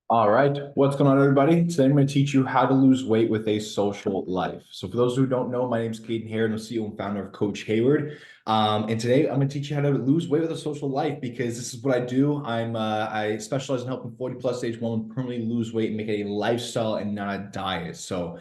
All right, what's going on, everybody? Today I'm going to teach you how to lose weight with a social life. So, for those who don't know, my name is Caden Hayward. I'm the CEO and founder of Coach Hayward. And today I'm going to teach you how to lose weight with a social life because this is what I do. I specialize in helping 40 plus age women permanently lose weight and make it a lifestyle and not a diet. So,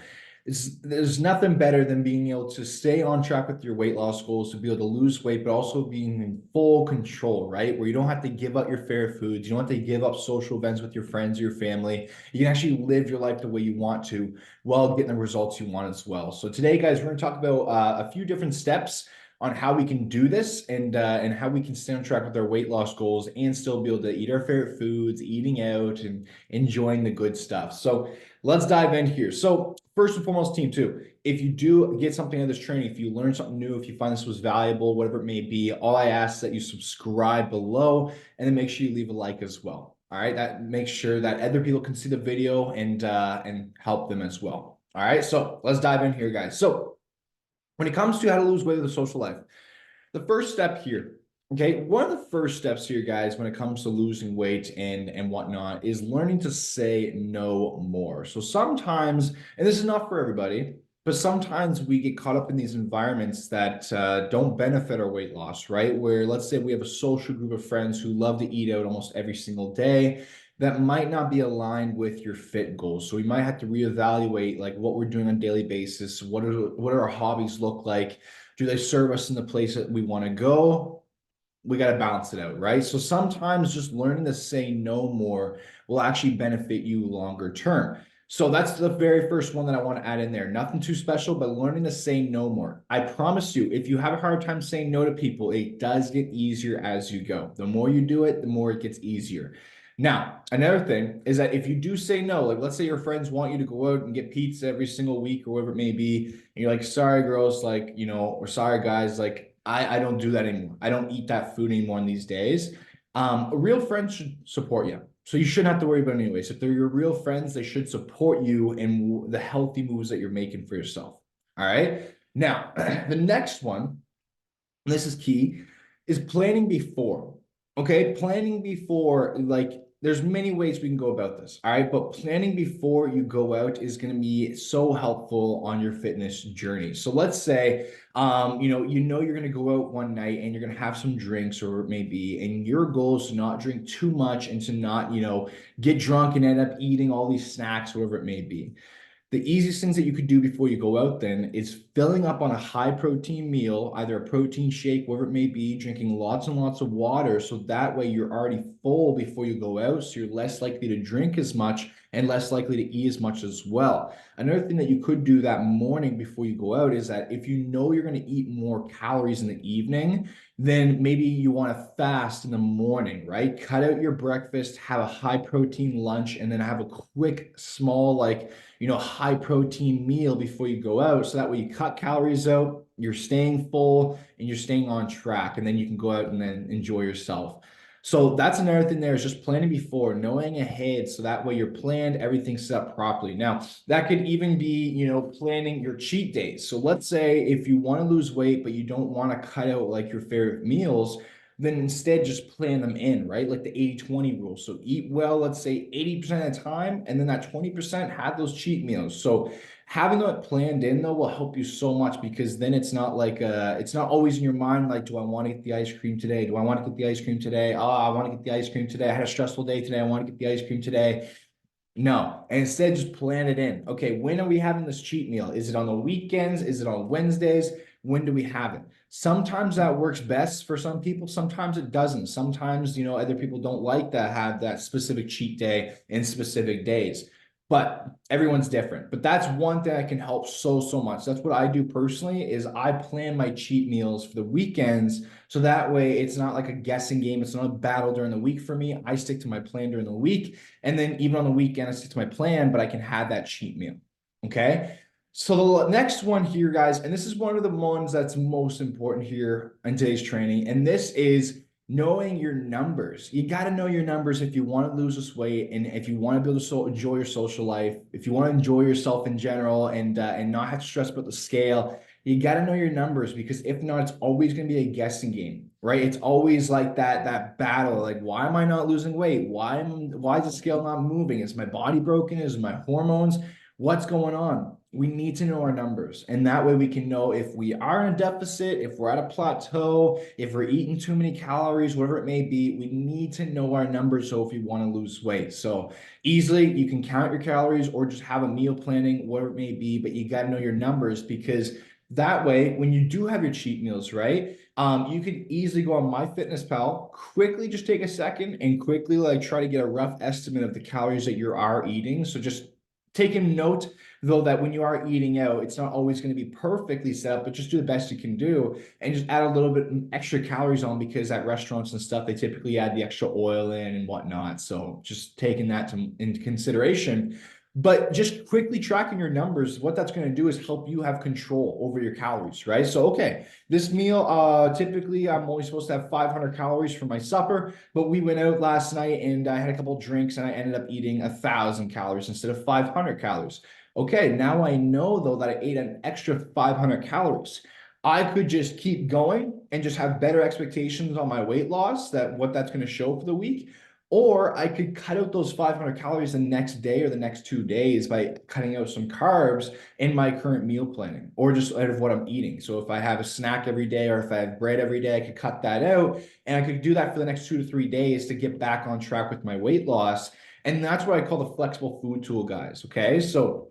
there's nothing better than being able to stay on track with your weight loss goals, to be able to lose weight, but also being in full control, right? Where you don't have to give up your favorite foods. You don't have to give up social events with your friends or your family. You can actually live your life the way you want to while getting the results you want as well. So today, guys, we're going to talk about a few different steps on how we can do this and how we can stay on track with our weight loss goals and still be able to eat our favorite foods, eating out and enjoying the good stuff. So let's dive in here. So first and foremost, team two, if you do get something out of this training, if you learn something new, if you find this was valuable, whatever it may be, all I ask is that you subscribe below and then make sure you leave a like as well. All right, that makes sure that other people can see the video and help them as well. All right, so let's dive in here, guys. So when it comes to how to lose weight with a social life, the first step here, okay, one of the first steps here, guys, when it comes to losing weight and whatnot, is learning to say no more. So sometimes, and this is not for everybody, but sometimes we get caught up in these environments that don't benefit our weight loss, right? Where let's say we have a social group of friends who love to eat out almost every single day. That might not be aligned with your fit goals. So we might have to reevaluate like what we're doing on a daily basis. What are our hobbies look like? Do they serve us in the place that we want to go? We got to balance it out, right? So sometimes just learning to say no more will actually benefit you longer term. So that's the very first one that I want to add in there. Nothing too special, but learning to say no more. I promise you, if you have a hard time saying no to people, it does get easier as you go. The more you do it, the more it gets easier. Now, another thing is that if you do say no, like let's say your friends want you to go out and get pizza every single week or whatever it may be, and you're like, sorry, girls, like, or sorry, guys, like, I don't do that anymore. I don't eat that food anymore in these days. A real friend should support you. So you shouldn't have to worry about it anyways. If they're your real friends, they should support you in the healthy moves that you're making for yourself. All right. Now, the next one, and this is key, is planning before. Okay, planning before, like there's many ways we can go about this. All right, but planning before you go out is going to be so helpful on your fitness journey. So let's say, you know you're going to go out one night and you're going to have some drinks or it may be, and your goal is to not drink too much and to not, get drunk and end up eating all these snacks, whatever it may be. The easiest things that you could do before you go out then is filling up on a high protein meal, either a protein shake, whatever it may be, drinking lots and lots of water. So that way you're already full before you go out. So you're less likely to drink as much and less likely to eat as much as well. Another thing that you could do that morning before you go out is that if you know you're going to eat more calories in the evening, then maybe you want to fast in the morning, right? Cut out your breakfast, have a high protein lunch, and then have a quick, small, like, high protein meal before you go out. So that way you cut calories out, you're staying full, and you're staying on track. And then you can go out and then enjoy yourself. So that's another thing there is just planning before, knowing ahead. So that way you're planned, everything's set up properly. Now, that could even be, planning your cheat days. So let's say if you want to lose weight, but you don't want to cut out like your favorite meals, then instead just plan them in, right? Like the 80-20 rule. So eat well, let's say 80% of the time, and then that 20% have those cheat meals. So having that planned in though will help you so much because then it's not like it's not always in your mind like, do I want to get the ice cream today? Do I want to get the ice cream today? Oh, I want to get the ice cream today. I had a stressful day today. I want to get the ice cream today. No, and instead just plan it in. Okay, when are we having this cheat meal? Is it on the weekends? Is it on Wednesdays? When do we have it? Sometimes that works best for some people. Sometimes it doesn't. Sometimes, other people don't like that, have that specific cheat day in specific days. But everyone's different. But that's one thing that can help so, so much. That's what I do personally is I plan my cheat meals for the weekends. So that way it's not like a guessing game. It's not a battle during the week for me. I stick to my plan during the week. And then even on the weekend, I stick to my plan, but I can have that cheat meal. Okay. So the next one here, guys, and this is one of the ones that's most important here in today's training, and this is knowing your numbers. You got to know your numbers if you want to lose this weight, and if you want to be able to enjoy your social life, if you want to enjoy yourself in general, and not have to stress about the scale. You got to know your numbers because if not, it's always going to be a guessing game, right? It's always like that battle. Like, why am I not losing weight? Why is the scale not moving? Is my body broken? Is my hormones? What's going on? We need to know our numbers. And that way we can know if we are in a deficit, if we're at a plateau, if we're eating too many calories, whatever it may be, we need to know our numbers. So if you want to lose weight. So easily you can count your calories or just have a meal planning, whatever it may be, but you got to know your numbers, because that way, when you do have your cheat meals, right? You could easily go on MyFitnessPal, quickly just take a second and quickly like try to get a rough estimate of the calories that you are eating. So just taking note though that when you are eating out, it's not always going to be perfectly set up, but just do the best you can do and just add a little bit extra calories on, because at restaurants and stuff, they typically add the extra oil in and whatnot. So just taking that into consideration. But just quickly tracking your numbers, what that's going to do is help you have control over your calories, right? So, okay, this meal, typically I'm only supposed to have 500 calories for my supper, but we went out last night and I had a couple of drinks and I ended up eating 1,000 calories instead of 500 calories. Okay, now I know though that I ate an extra 500 calories. I could just keep going and just have better expectations on my weight loss, that what that's going to show for the week. Or I could cut out those 500 calories the next day or the next 2 days by cutting out some carbs in my current meal planning, or just out of what I'm eating. So if I have a snack every day or if I have bread every day, I could cut that out, and I could do that for the next 2 to 3 days to get back on track with my weight loss. And that's what I call the flexible food tool, guys. Okay. So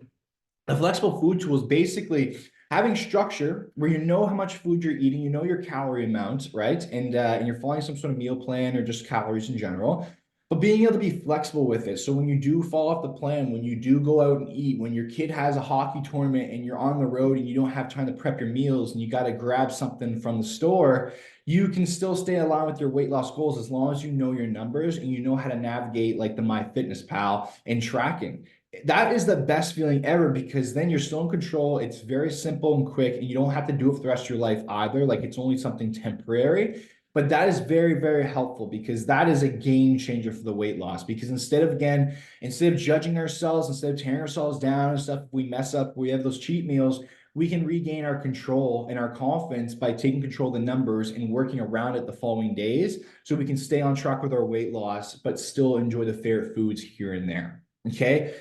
the flexible food tool is basically having structure where you know how much food you're eating, you know your calorie amount, right? And you're following some sort of meal plan or just calories in general, but being able to be flexible with it. So when you do fall off the plan, when you do go out and eat, when your kid has a hockey tournament and you're on the road and you don't have time to prep your meals and you got to grab something from the store, you can still stay aligned with your weight loss goals as long as you know your numbers and you know how to navigate like the MyFitnessPal and tracking. That is the best feeling ever, because then you're still in control. It's very simple and quick, and you don't have to do it for the rest of your life either. Like, it's only something temporary. But that is very, very helpful, because that is a game changer for the weight loss. Because instead of judging ourselves, instead of tearing ourselves down and stuff, if we mess up, we have those cheat meals, we can regain our control and our confidence by taking control of the numbers and working around it the following days, so we can stay on track with our weight loss, but still enjoy the favorite foods here and there. Okay.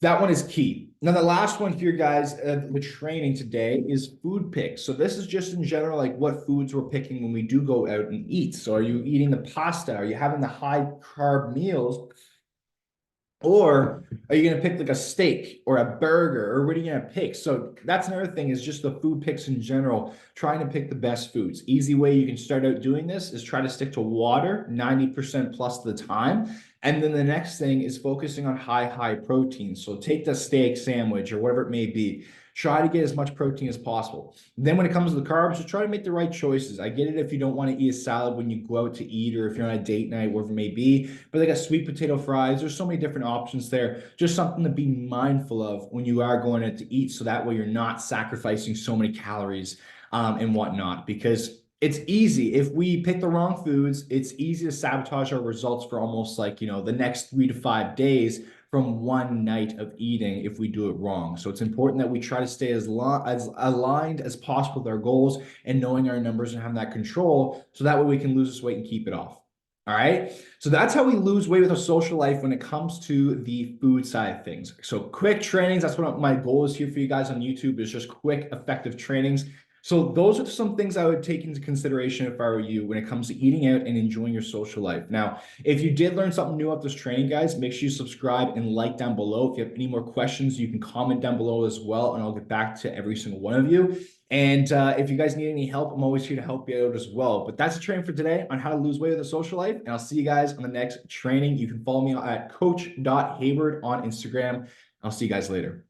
That one is key. Now, the last one here, guys, the training today is food picks. So this is just in general, like what foods we're picking when we do go out and eat. So are you eating the pasta? Are you having the high carb meals? Or are you going to pick like a steak or a burger, or what are you going to pick? So that's another thing, is just the food picks in general, trying to pick the best foods. Easy way you can start out doing this is try to stick to water 90% plus of the time. And then the next thing is focusing on high protein. So take the steak sandwich or whatever it may be. Try to get as much protein as possible. Then when it comes to the carbs, just try to make the right choices. I get it if you don't want to eat a salad when you go out to eat, or if you're on a date night, whatever it may be, but like a sweet potato fries, there's so many different options there. Just something to be mindful of when you are going out to eat, so that way you're not sacrificing so many calories and whatnot, because it's easy. If we pick the wrong foods, it's easy to sabotage our results for almost like, the next 3 to 5 days from one night of eating if we do it wrong. So it's important that we try to stay as aligned as possible with our goals and knowing our numbers and having that control, so that way we can lose this weight and keep it off. All right. So that's how we lose weight with a social life when it comes to the food side of things. So quick trainings. That's what my goal is here for you guys on YouTube, is just quick, effective trainings. So those are some things I would take into consideration if I were you when it comes to eating out and enjoying your social life. Now, if you did learn something new about this training, guys, make sure you subscribe and like down below. If you have any more questions, you can comment down below as well, and I'll get back to every single one of you. And if you guys need any help, I'm always here to help you out as well. But that's the training for today on how to lose weight with a social life. And I'll see you guys on the next training. You can follow me at coach.hayward on Instagram. I'll see you guys later.